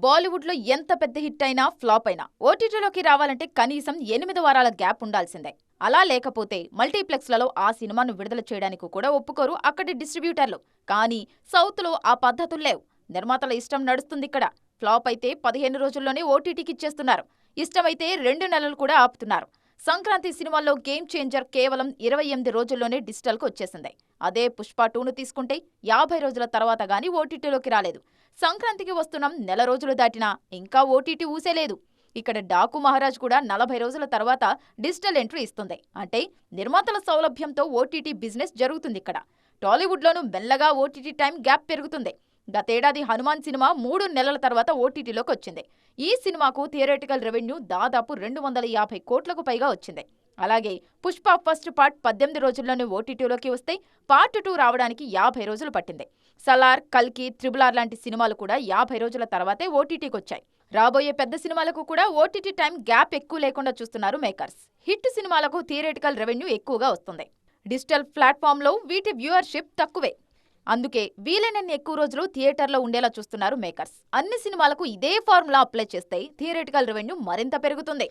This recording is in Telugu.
బాలీవుడ్లో ఎంత పెద్ద హిట్ అయినా ఫ్లాప్ అయినా ఓటీటీలోకి రావాలంటే కనీసం 8 వారాల గ్యాప్ ఉండాల్సిందే. అలా లేకపోతే మల్టీప్లెక్స్లలో ఆ సినిమాను విడుదల చేయడానికి కూడా ఒప్పుకోరు అక్కడి డిస్ట్రిబ్యూటర్లు. కానీ సౌత్లో ఆ పద్ధతులు లేవు. నిర్మాతల ఇష్టం నడుస్తుందిక్కడ. ఫ్లాప్ అయితే 15 రోజుల్లోనే ఓటీటీకి ఇచ్చేస్తున్నారు. ఇష్టమైతే 2 నెలలు కూడా ఆపుతున్నారు. సంక్రాంతి సినిమాల్లో గేమ్ చేంజర్ కేవలం 28 రోజుల్లోనే డిజిటల్కు వచ్చేసింది. అదే పుష్ప 2ను తీసుకుంటే 50 రోజుల తర్వాత గానీ ఓటీటీలోకి రాలేదు. సంక్రాంతికి వస్తున్నాం నెల రోజులు దాటినా ఇంకా ఓటీటీ ఊసేలేదు. ఇక్కడ డాకు మహారాజ్ కూడా 40 రోజుల తర్వాత డిజిటల్ ఎంట్రీ ఇస్తుంది. అంటే నిర్మాతల సౌలభ్యంతో ఓటీటీ బిజినెస్ జరుగుతుందిక్కడ. టాలీవుడ్లోనూ మెల్లగా ఓటీటీ టైం గ్యాప్ పెరుగుతుంది. గతేడాది హనుమాన్ సినిమా 3 నెలల తర్వాత ఓటీటీలోకి వచ్చింది. ఈ సినిమాకు థియేటికల్ రెవెన్యూ దాదాపు 250 కోట్లకు పైగా వచ్చింది. అలాగే పుష్ప ఫస్ట్ పార్ట్ 18 రోజుల్లోనే ఓటీటీలోకి వస్తే పార్ట్ 2 రావడానికి 50 రోజులు పట్టింది. సలార్, కల్కి, త్రిబుల్ లాంటి సినిమాలు కూడా 50 రోజుల తర్వాతే ఓటీటీకి వచ్చాయి. రాబోయే పెద్ద సినిమాలకు కూడా ఓటీటీ టైం గ్యాప్ ఎక్కువ లేకుండా చూస్తున్నారు మేకర్స్. హిట్ సినిమాలకు థియేటికల్ రెవెన్యూ ఎక్కువగా వస్తుంది. డిజిటల్ ప్లాట్ఫామ్లో వీటి వ్యూవర్షిప్ తక్కువే. అందుకే వీలైనన్ని ఎక్కువ రోజులు థియేటర్లో ఉండేలా చూస్తున్నారు మేకర్స్. అన్ని సినిమాలకు ఇదే ఫార్ములా అప్లై చేస్తే థియేటికల్ రెవెన్యూ మరింత పెరుగుతుంది.